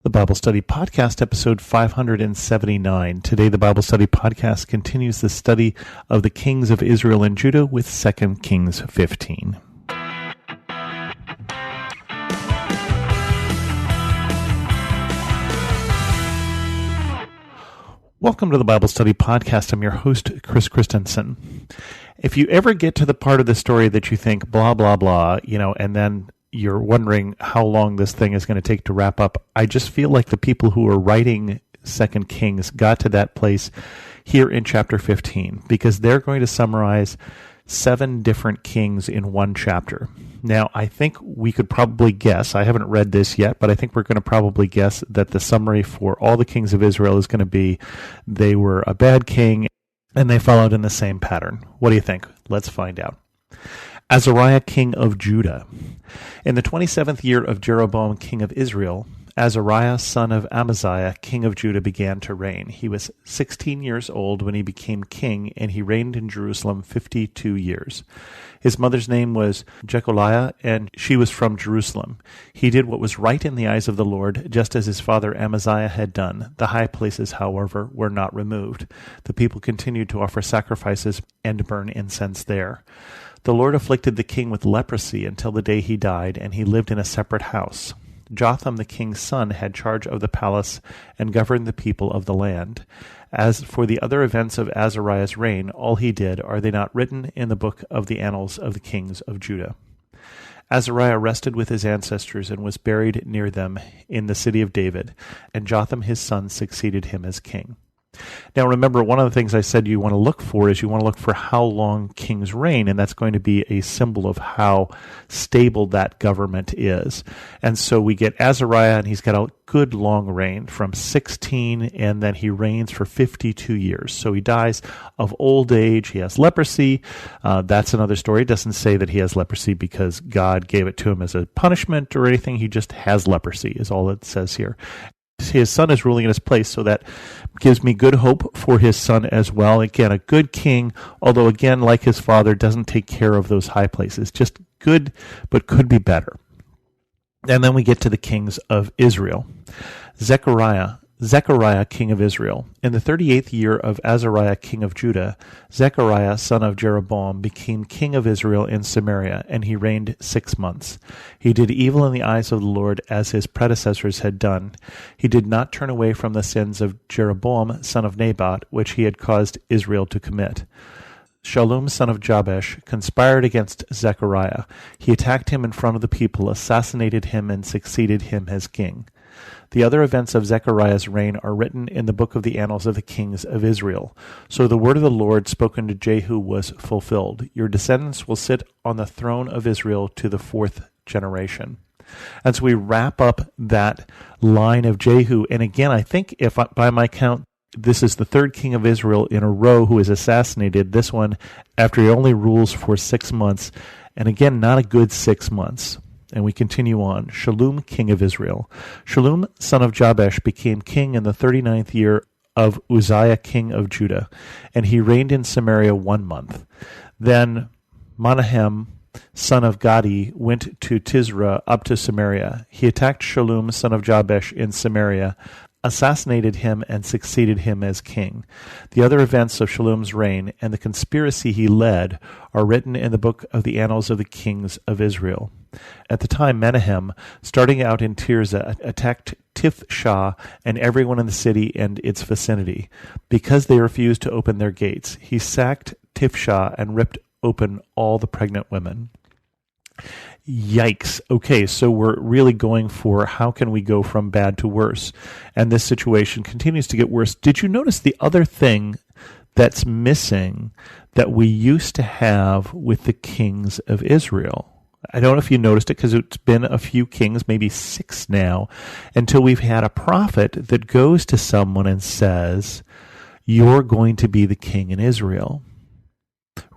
The Bible Study Podcast, episode 579. Today, the Bible Study Podcast continues the study of the kings of Israel and Judah with 2 Kings 15. Welcome to the Bible Study Podcast. I'm your host, Chris Christensen. If you ever get to the part of the story that you think blah, blah, blah, and then you're wondering how long this thing is going to take to wrap up, I just feel like the people who are writing 2 Kings got to that place here in chapter 15, because they're going to summarize 7 different kings in one chapter. Now, I think we could probably guess, I haven't read this yet, but I think we're going to probably guess that the summary for all the kings of Israel is going to be they were a bad king and they followed in the same pattern. What do you think? Let's find out. Azariah, king of Judah. In the 27th year of Jeroboam, king of Israel, Azariah, son of Amaziah, king of Judah, began to reign. He was 16 years old when he became king, and he reigned in Jerusalem 52 years. His mother's name was Jecholiah, and she was from Jerusalem. He did what was right in the eyes of the Lord, just as his father Amaziah had done. The high places, however, were not removed. The people continued to offer sacrifices and burn incense there. The Lord afflicted the king with leprosy until the day he died, and he lived in a separate house. Jotham the king's son had charge of the palace and governed the people of the land. As for the other events of Azariah's reign, all he did, are they not written in the book of the annals of the kings of Judah? Azariah rested with his ancestors and was buried near them in the city of David, and Jotham his son succeeded him as king. Now remember, one of the things I said you want to look for is you want to look for how long kings reign, and that's going to be a symbol of how stable that government is. And so we get Azariah, and he's got a good long reign from 16, and then he reigns for 52 years. So he dies of old age. He has leprosy. That's another story. It doesn't say that he has leprosy because God gave it to him as a punishment or anything. He just has leprosy is all it says here. His son is ruling in his place, so that gives me good hope for his son as well. Again, a good king, although again, like his father, doesn't take care of those high places. Just good, but could be better. And then we get to the kings of Israel. Zechariah, king of Israel. In the 38th year of Azariah, king of Judah, Zechariah, son of Jeroboam, became king of Israel in Samaria, and he reigned 6 months. He did evil in the eyes of the Lord, as his predecessors had done. He did not turn away from the sins of Jeroboam, son of Nebat, which he had caused Israel to commit. Shallum, son of Jabesh, conspired against Zechariah. He attacked him in front of the people, assassinated him, and succeeded him as king. The other events of Zechariah's reign are written in the book of the annals of the kings of Israel. So the word of the Lord spoken to Jehu was fulfilled. Your descendants will sit on the throne of Israel to the 4th generation. And so we wrap up that line of Jehu. And again, I think if by my count, this is the 3rd king of Israel in a row who is assassinated. This one after he only rules for 6 months. And again, not a good 6 months. And we continue on. Shallum, king of Israel. Shallum, son of Jabesh, became king in the 39th year of Uzziah, king of Judah, and he reigned in Samaria 1 month. Then Menahem, son of Gadi, went to Tisra up to Samaria. He attacked Shallum, son of Jabesh, in Samaria, assassinated him, and succeeded him as king. The other events of Shallum's reign and the conspiracy he led are written in the book of the annals of the kings of Israel. At the time, Menahem, starting out in Tirzah, attacked Tifshah and everyone in the city and its vicinity. Because they refused to open their gates, he sacked Tifshah and ripped open all the pregnant women. Yikes. Okay, so we're really going for how can we go from bad to worse? And this situation continues to get worse. Did you notice the other thing that's missing that we used to have with the kings of Israel? I don't know if you noticed it because it's been a few kings, maybe 6 now, until we've had a prophet that goes to someone and says, you're going to be the king in Israel.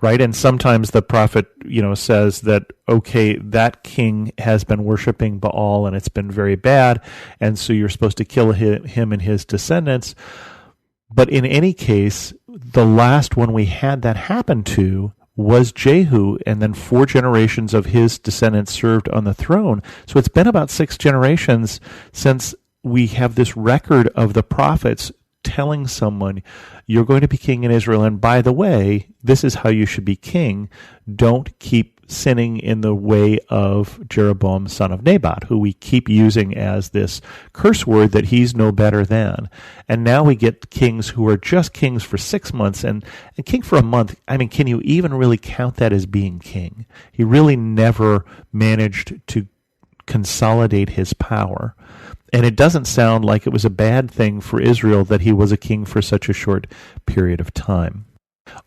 Right? And sometimes the prophet, says that, okay, that king has been worshiping Baal and it's been very bad, and so you're supposed to kill him and his descendants. But in any case, the last one we had that happen to was Jehu, and then 4 generations of his descendants served on the throne. So it's been about 6 generations since we have this record of the prophets telling someone, you're going to be king in Israel, and by the way, this is how you should be king. Don't keep sinning in the way of Jeroboam, son of Nebat, who we keep using as this curse word that he's no better than. And now we get kings who are just kings for 6 months, and king for a month. I mean, can you even really count that as being king? He really never managed to consolidate his power. And it doesn't sound like it was a bad thing for Israel that he was a king for such a short period of time.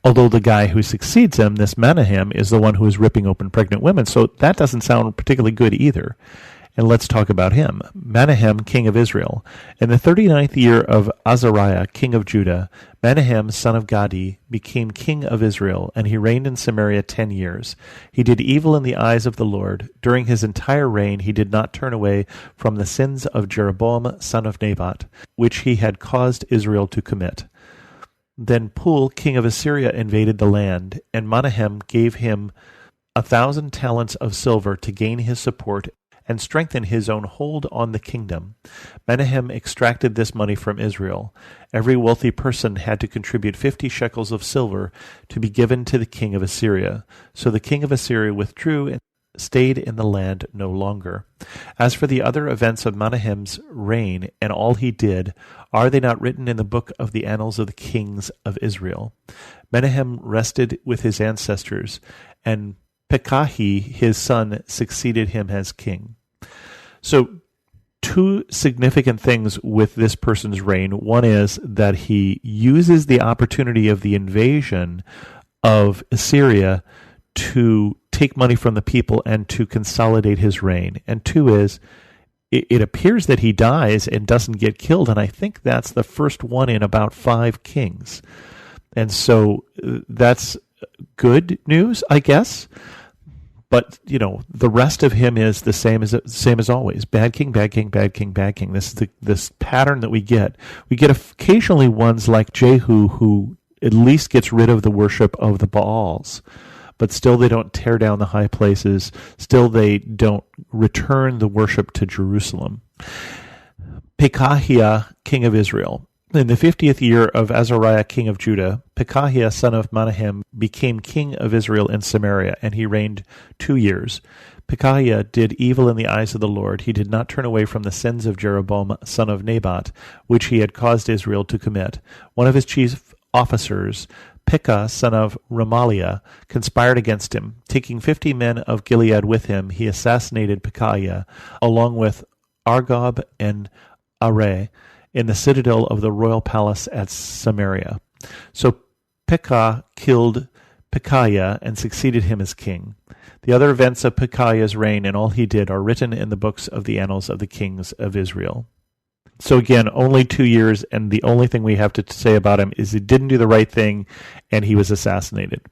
Although the guy who succeeds him, this Menahem, is the one who is ripping open pregnant women. So that doesn't sound particularly good either. And let's talk about him. Menahem, king of Israel. In the 39th year of Azariah, king of Judah, Menahem, son of Gadi, became king of Israel, and he reigned in Samaria 10 years. He did evil in the eyes of the Lord. During his entire reign he did not turn away from the sins of Jeroboam, son of Nebat, which he had caused Israel to commit. Then Pul, king of Assyria, invaded the land, and Menahem gave him 1,000 talents of silver to gain his support and strengthen his own hold on the kingdom. Menahem extracted this money from Israel. Every wealthy person had to contribute 50 shekels of silver to be given to the king of Assyria. So the king of Assyria withdrew and stayed in the land no longer. As for the other events of Menahem's reign and all he did, are they not written in the book of the annals of the kings of Israel? Menahem rested with his ancestors, and Pekahi, his son, succeeded him as king. So, two significant things with this person's reign. One is that he uses the opportunity of the invasion of Assyria to take money from the people and to consolidate his reign. And two is, it appears that he dies and doesn't get killed, and I think that's the first one in about 5 kings. And so that's good news, I guess. But, the rest of him is the same as always. Bad king, bad king, bad king, bad king. This is this pattern that we get. We get occasionally ones like Jehu, who at least gets rid of the worship of the Baals. But still they don't tear down the high places. Still they don't return the worship to Jerusalem. Pekahiah, king of Israel. In the 50th year of Azariah, king of Judah, Pekahiah, son of Menahem, became king of Israel in Samaria, and he reigned 2 years. Pekahiah did evil in the eyes of the Lord. He did not turn away from the sins of Jeroboam, son of Nebat, which he had caused Israel to commit. One of his chief officers, Pekah, son of Remaliah, conspired against him. Taking 50 men of Gilead with him, he assassinated Pekahiah, along with Argob and Areh, in the citadel of the royal palace at Samaria. So Pekah killed Pekahiah and succeeded him as king. The other events of Pekahiah's reign and all he did are written in the books of the annals of the kings of Israel. So again, only 2 years, and the only thing we have to say about him is he didn't do the right thing, and he was assassinated.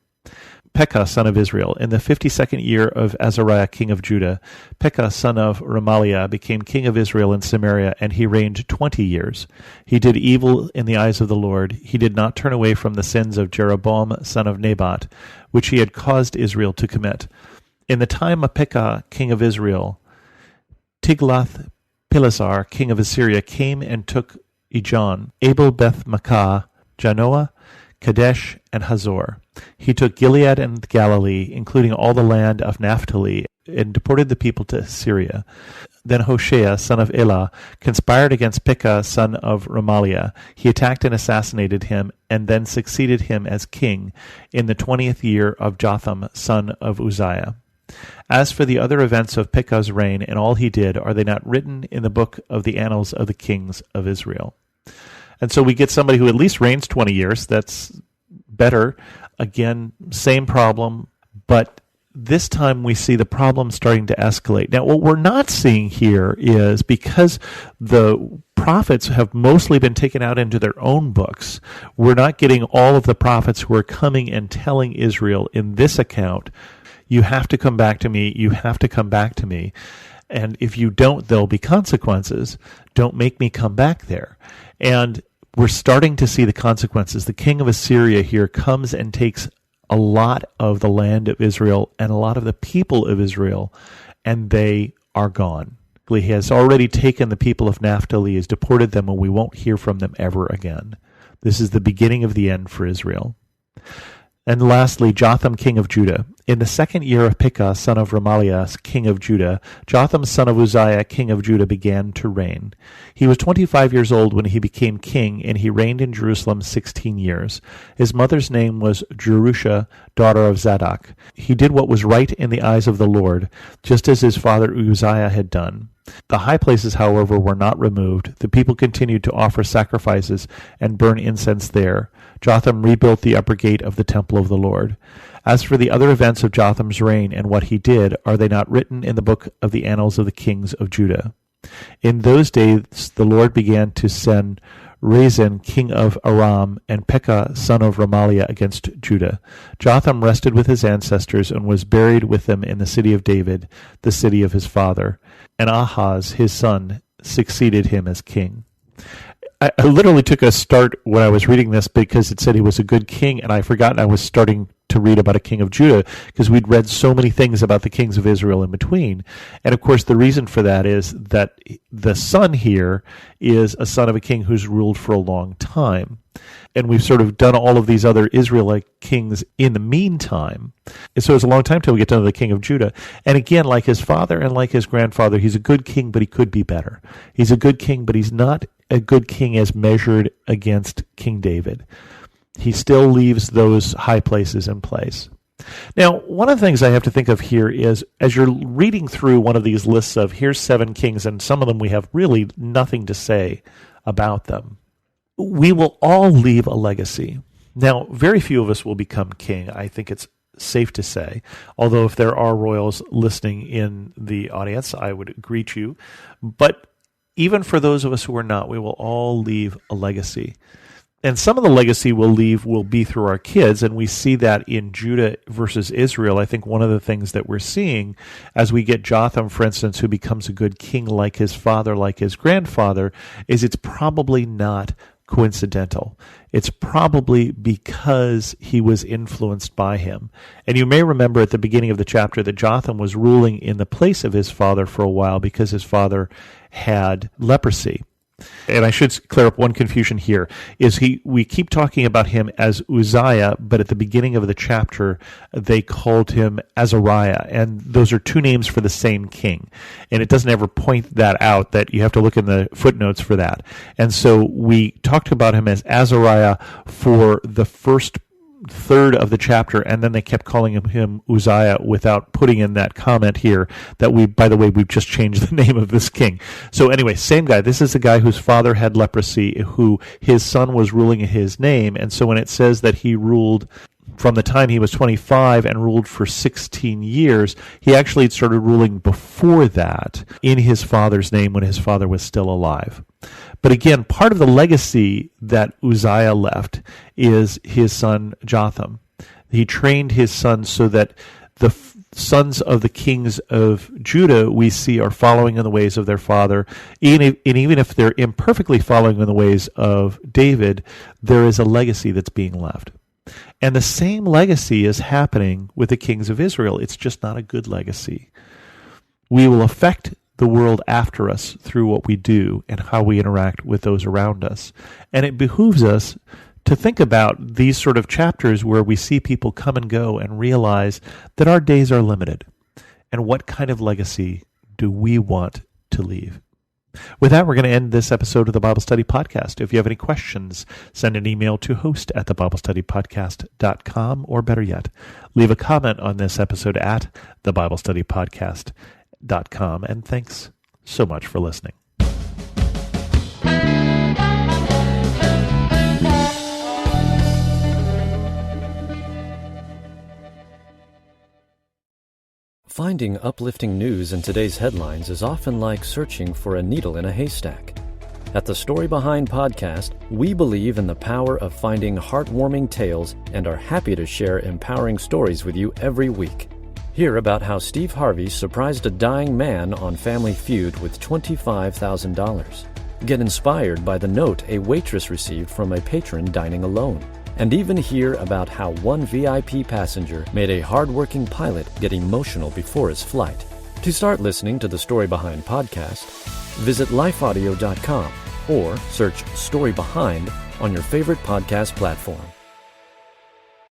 Pekah, son of Israel. In the 52nd year of Azariah, king of Judah, Pekah, son of Remaliah, became king of Israel in Samaria, and he reigned 20 years. He did evil in the eyes of the Lord. He did not turn away from the sins of Jeroboam, son of Nebat, which he had caused Israel to commit. In the time of Pekah, king of Israel, Tiglath-Pileser, king of Assyria, came and took Ijon, Abel-Beth-Maachah, Janoah, Kadesh, and Hazor. He took Gilead and Galilee, including all the land of Naphtali, and deported the people to Syria. Then Hoshea, son of Elah, conspired against Pekah, son of Remaliah. He attacked and assassinated him, and then succeeded him as king in the 20th year of Jotham, son of Uzziah. As for the other events of Pekah's reign and all he did, are they not written in the book of the annals of the kings of Israel? And so we get somebody who at least reigns 20 years. That's better. Again, same problem, but this time we see the problem starting to escalate. Now, what we're not seeing here is, because the prophets have mostly been taken out into their own books, we're not getting all of the prophets who are coming and telling Israel in this account, you have to come back to me, you have to come back to me. And if you don't, there'll be consequences. Don't make me come back there. And we're starting to see the consequences. The king of Assyria here comes and takes a lot of the land of Israel and a lot of the people of Israel, and they are gone. He has already taken the people of Naphtali, has deported them, and we won't hear from them ever again. This is the beginning of the end for Israel. And lastly, Jotham, king of Judah. In the second year of Pekah, son of Remaliah, king of Judah, Jotham, son of Uzziah, king of Judah, began to reign. He was 25 years old when he became king, and he reigned in Jerusalem 16 years. His mother's name was Jerusha, daughter of Zadok. He did what was right in the eyes of the Lord, just as his father Uzziah had done. The high places, however, were not removed. The people continued to offer sacrifices and burn incense there. Jotham rebuilt the upper gate of the temple of the Lord. As for the other events of Jotham's reign and what he did, are they not written in the book of the annals of the kings of Judah? In those days the Lord began to send Rezin, king of Aram, and Pekah, son of Remaliah, against Judah. Jotham rested with his ancestors and was buried with them in the city of David, the city of his father. And Ahaz, his son, succeeded him as king. I literally took a start when I was reading this because it said he was a good king, and I forgot I was starting to read about a king of Judah because we'd read so many things about the kings of Israel in between. And of course, the reason for that is that the son here is a son of a king who's ruled for a long time. And we've sort of done all of these other Israelite kings in the meantime. And so it's a long time till we get to know the king of Judah. And again, like his father and like his grandfather, he's a good king, but he could be better. He's a good king, but he's not a good king as measured against King David. He still leaves those high places in place. Now, one of the things I have to think of here is, as you're reading through one of these lists of, here's 7 kings, and some of them we have really nothing to say about them, we will all leave a legacy. Now, very few of us will become king. I think it's safe to say, although if there are royals listening in the audience, I would greet you. But even for those of us who are not, we will all leave a legacy. And some of the legacy we'll leave will be through our kids, and we see that in Judah versus Israel. I think one of the things that we're seeing as we get Jotham, for instance, who becomes a good king like his father, like his grandfather, is it's probably not coincidental. It's probably because he was influenced by him. And you may remember at the beginning of the chapter that Jotham was ruling in the place of his father for a while because his father had leprosy. And I should clear up one confusion here, is we keep talking about him as Uzziah, but at the beginning of the chapter, they called him Azariah, and those are 2 names for the same king. And it doesn't ever point that out, that you have to look in the footnotes for that. And so we talked about him as Azariah for the first third of the chapter, and then they kept calling him Uzziah without putting in that comment here that by the way, we've just changed the name of this king. So anyway, same guy. This is the guy whose father had leprosy, who his son was ruling in his name. And so when it says that he ruled from the time he was 25 and ruled for 16 years, he actually had started ruling before that in his father's name when his father was still alive. But again, part of the legacy that Uzziah left is his son Jotham. He trained his son so that the sons of the kings of Judah we see are following in the ways of their father. And even if they're imperfectly following in the ways of David, there is a legacy that's being left. And the same legacy is happening with the kings of Israel. It's just not a good legacy. We will affect the world after us through what we do and how we interact with those around us. And it behooves us to think about these sort of chapters where we see people come and go and realize that our days are limited. And what kind of legacy do we want to leave? With that, we're going to end this episode of the Bible Study Podcast. If you have any questions, send an email to host@thebiblestudypodcast.com, or better yet, leave a comment on this episode at thebiblestudypodcast.com. And thanks so much for listening. Finding uplifting news in today's headlines is often like searching for a needle in a haystack. At the Story Behind podcast, we believe in the power of finding heartwarming tales and are happy to share empowering stories with you every week. Hear about how Steve Harvey surprised a dying man on Family Feud with $25,000. Get inspired by the note a waitress received from a patron dining alone. And even hear about how one VIP passenger made a hard-working pilot get emotional before his flight. To start listening to the Story Behind podcast, visit lifeaudio.com or search Story Behind on your favorite podcast platform.